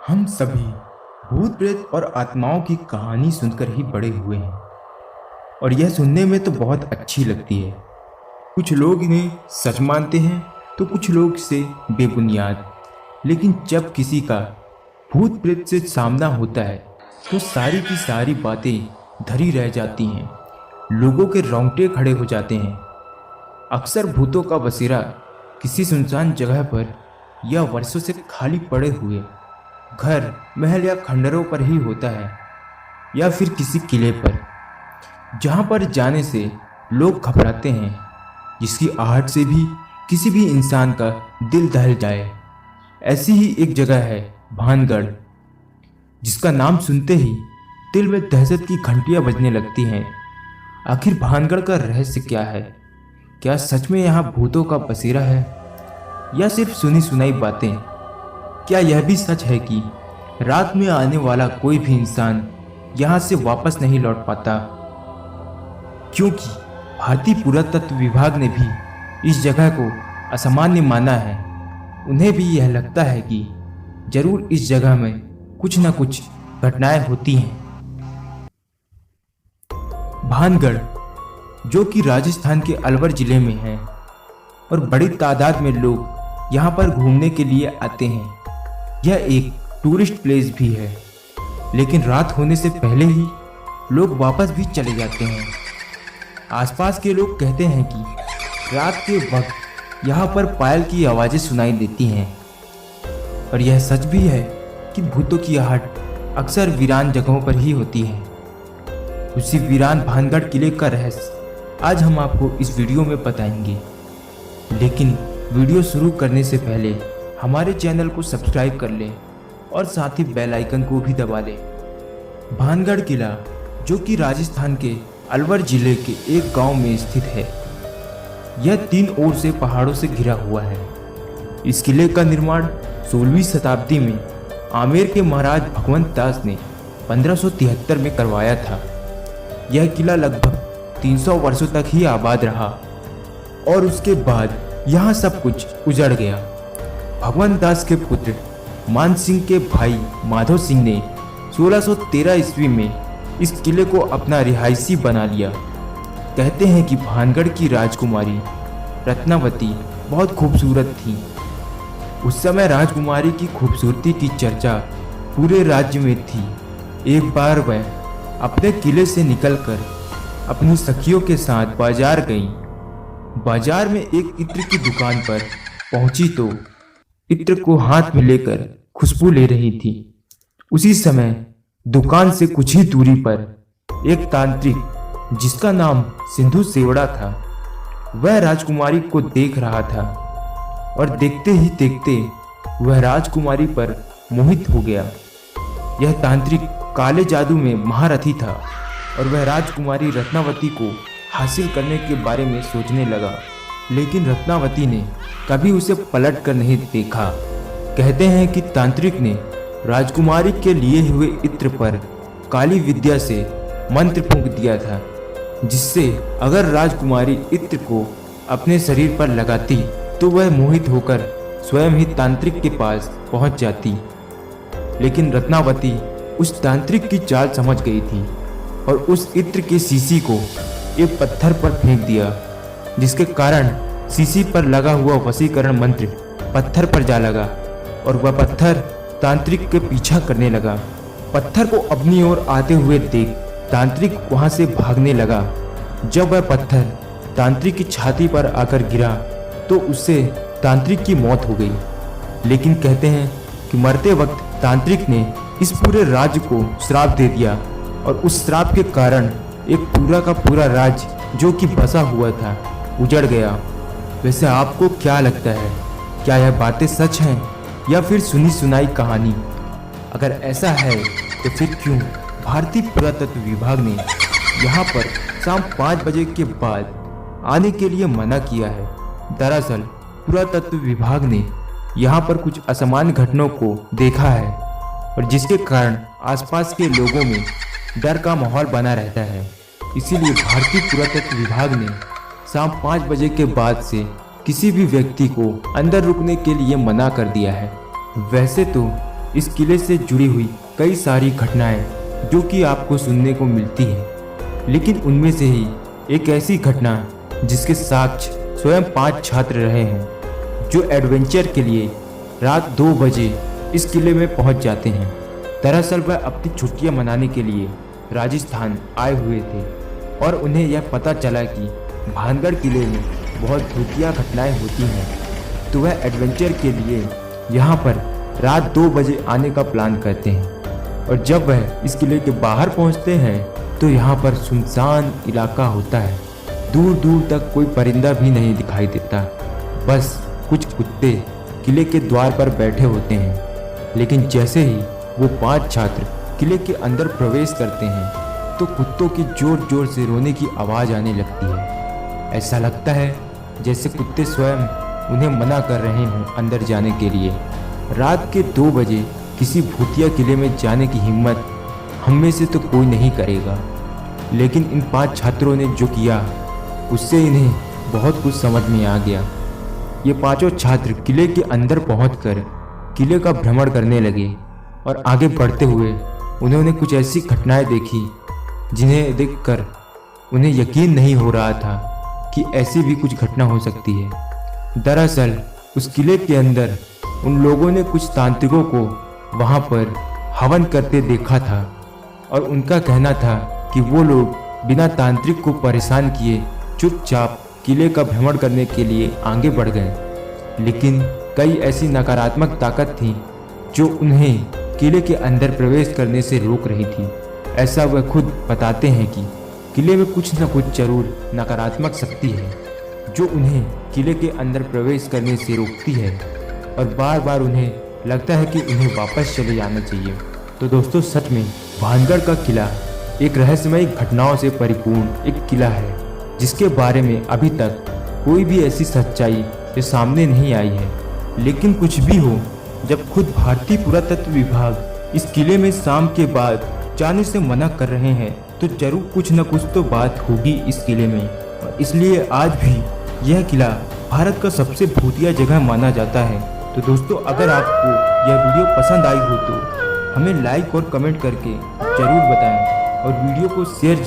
हम सभी भूत प्रेत और आत्माओं की कहानी सुनकर ही बड़े हुए हैं और यह सुनने में तो बहुत अच्छी लगती है। कुछ लोग इन्हें सच मानते हैं तो कुछ लोग इसे बेबुनियाद। लेकिन जब किसी का भूत प्रेत से सामना होता है तो सारी की सारी बातें धरी रह जाती हैं। लोगों के रोंगटे खड़े हो जाते हैं। अक्सर भूतों का बसेरा किसी सुनसान जगह पर या वर्षों से खाली पड़े हुए घर, महल या खंडरों पर ही होता है, या फिर किसी किले पर, जहां पर जाने से लोग घबराते हैं, जिसकी आहट से भी किसी भी इंसान का दिल दहल जाए। ऐसी ही एक जगह है भानगढ़, जिसका नाम सुनते ही दिल में दहशत की घंटियां बजने लगती हैं। आखिर भानगढ़ का रहस्य क्या है? क्या सच में यहाँ भूतों का बसेरा है या सिर्फ सुनी सुनाई बातें? क्या यह भी सच है कि रात में आने वाला कोई भी इंसान यहाँ से वापस नहीं लौट पाता? क्योंकि भारतीय पुरातत्व विभाग ने भी इस जगह को असामान्य माना है। उन्हें भी यह लगता है कि जरूर इस जगह में कुछ न कुछ घटनाएं होती हैं। भानगढ़, जो कि राजस्थान के अलवर जिले में है, और बड़ी तादाद में लोग यहाँ पर घूमने के लिए आते हैं। यह एक टूरिस्ट प्लेस भी है, लेकिन रात होने से पहले ही लोग वापस भी चले जाते हैं। आसपास के लोग कहते हैं कि रात के वक्त यहाँ पर पायल की आवाज़ें सुनाई देती हैं, और यह सच भी है कि भूतों की आहट अक्सर वीरान जगहों पर ही होती है। उसी वीरान भानगढ़ किले का रहस्य आज हम आपको इस वीडियो में बताएंगे। लेकिन वीडियो शुरू करने से पहले हमारे चैनल को सब्सक्राइब कर लें और साथ ही बेल आइकन को भी दबा लें। भानगढ़ किला, जो कि राजस्थान के अलवर जिले के एक गांव में स्थित है, यह 3 ओर से पहाड़ों से घिरा हुआ है। इस किले का निर्माण 16वीं शताब्दी में आमेर के महाराज भगवंत दास ने 1573 में करवाया था। यह किला लगभग 300 वर्षों तक ही आबाद रहा और उसके बाद यहाँ सब कुछ उजड़ गया। भगवंत दास के पुत्र मान सिंह के भाई माधव सिंह ने 1613 ईस्वी में इस किले को अपना रिहायशी बना लिया। कहते हैं कि भानगढ़ की राजकुमारी रत्नावती बहुत खूबसूरत थी। उस समय राजकुमारी की खूबसूरती की चर्चा पूरे राज्य में थी। एक बार वह अपने किले से निकलकर अपनी सखियों के साथ बाजार गई। बाजार में एक इत्र की दुकान पर पहुंची तो इत्र को हाथ में लेकर खुशबू ले रही थी। उसी समय दुकान से कुछ ही दूरी पर एक तांत्रिक, जिसका नाम सिंधु सेवड़ा था, वह राजकुमारी को देख रहा था और देखते ही देखते वह राजकुमारी पर मोहित हो गया। यह तांत्रिक काले जादू में महारथी था और वह राजकुमारी रत्नावती को हासिल करने के बारे में सोचने लगा, लेकिन रत्नावती ने कभी उसे पलट कर नहीं देखा। कहते हैं कि तांत्रिक ने राजकुमारी के लिए हुए इत्र पर काली विद्या से मंत्र फूंक दिया था, जिससे अगर राजकुमारी इत्र को अपने शरीर पर लगाती तो वह मोहित होकर स्वयं ही तांत्रिक के पास पहुंच जाती। लेकिन रत्नावती उस तांत्रिक की चाल समझ गई थी और उस इत्र के शीशी को एक पत्थर पर फेंक दिया, जिसके कारण शीशी पर लगा हुआ वशीकरण मंत्र पत्थर पर जा लगा और वह पत्थर तांत्रिक के पीछा करने लगा। पत्थर को अपनी ओर आते हुए देख तांत्रिक वहां से भागने लगा। जब वह पत्थर तांत्रिक की छाती पर आकर गिरा तो उससे तांत्रिक की मौत हो गई। लेकिन कहते हैं कि मरते वक्त तांत्रिक ने इस पूरे राज्य को श्राप दे दिया और उस श्राप के कारण एक पूरा का पूरा राज्य जो कि बसा हुआ था उजड़ गया। वैसे आपको क्या लगता है, क्या यह बातें सच हैं या फिर सुनी सुनाई कहानी? अगर ऐसा है तो फिर क्यों भारतीय पुरातत्व विभाग ने यहाँ पर शाम 5 बजे के बाद आने के लिए मना किया है? दरअसल पुरातत्व विभाग ने यहाँ पर कुछ असामान्य घटनाओं को देखा है और जिसके कारण आसपास के लोगों में डर का माहौल बना रहता है। इसीलिए भारतीय पुरातत्व विभाग ने शाम 5 बजे के बाद से किसी भी व्यक्ति को अंदर रुकने के लिए मना कर दिया है। वैसे तो इस किले से जुड़ी हुई कई सारी घटनाएं जो कि आपको सुनने को मिलती है, लेकिन उनमें से ही एक ऐसी घटना जिसके साक्ष्य स्वयं 5 छात्र रहे हैं जो एडवेंचर के लिए रात 2 बजे इस किले में पहुंच जाते हैं। दरअसल वह अपनी छुट्टियां मनाने के लिए राजस्थान आए हुए थे और उन्हें यह पता चला कि भानगढ़ किले में बहुत भूतिया घटनाएं होती हैं, तो वह एडवेंचर के लिए यहाँ पर रात 2 बजे आने का प्लान करते हैं। और जब वह इस किले के बाहर पहुँचते हैं तो यहाँ पर सुनसान इलाका होता है, दूर दूर तक कोई परिंदा भी नहीं दिखाई देता, बस कुछ कुत्ते किले के द्वार पर बैठे होते हैं। लेकिन जैसे ही वो 5 छात्र किले के अंदर प्रवेश करते हैं तो कुत्तों की जोर जोर से रोने की आवाज़ आने लगती है। ऐसा लगता है जैसे कुत्ते स्वयं उन्हें मना कर रहे हों अंदर जाने के लिए। रात के 2 बजे किसी भूतिया किले में जाने की हिम्मत हम में से तो कोई नहीं करेगा, लेकिन इन 5 छात्रों ने जो किया उससे इन्हें बहुत कुछ समझ में आ गया। ये 5 छात्र किले के अंदर पहुंचकर किले का भ्रमण करने लगे और आगे बढ़ते हुए उन्होंने कुछ ऐसी घटनाएं देखी जिन्हें देखकर उन्हें यकीन नहीं हो रहा था कि ऐसी भी कुछ घटना हो सकती है। दरअसल उस किले के अंदर उन लोगों ने कुछ तांत्रिकों को वहां पर हवन करते देखा था और उनका कहना था कि वो लोग बिना तांत्रिक को परेशान किए चुपचाप किले का भ्रमण करने के लिए आगे बढ़ गए। लेकिन कई ऐसी नकारात्मक ताकत थी जो उन्हें किले के अंदर प्रवेश करने से रोक रही थी। ऐसा वह खुद बताते हैं कि किले में कुछ न कुछ जरूर नकारात्मक शक्ति है जो उन्हें किले के अंदर प्रवेश करने से रोकती है और बार बार उन्हें लगता है कि उन्हें वापस चले जाना चाहिए। तो दोस्तों, सच में भानगढ़ का किला एक रहस्यमयी घटनाओं से परिपूर्ण एक किला है जिसके बारे में अभी तक कोई भी ऐसी सच्चाई जो सामने नहीं आई है। लेकिन कुछ भी हो, जब खुद भारतीय पुरातत्व विभाग इस किले में शाम के बाद जाने से मना कर रहे हैं तो जरूर कुछ न कुछ तो बात होगी इस किले में। और इसलिए आज भी यह किला भारत का सबसे भूतिया जगह माना जाता है। तो दोस्तों, अगर आपको यह वीडियो पसंद आई हो तो हमें लाइक और कमेंट करके जरूर बताएं और वीडियो को शेयर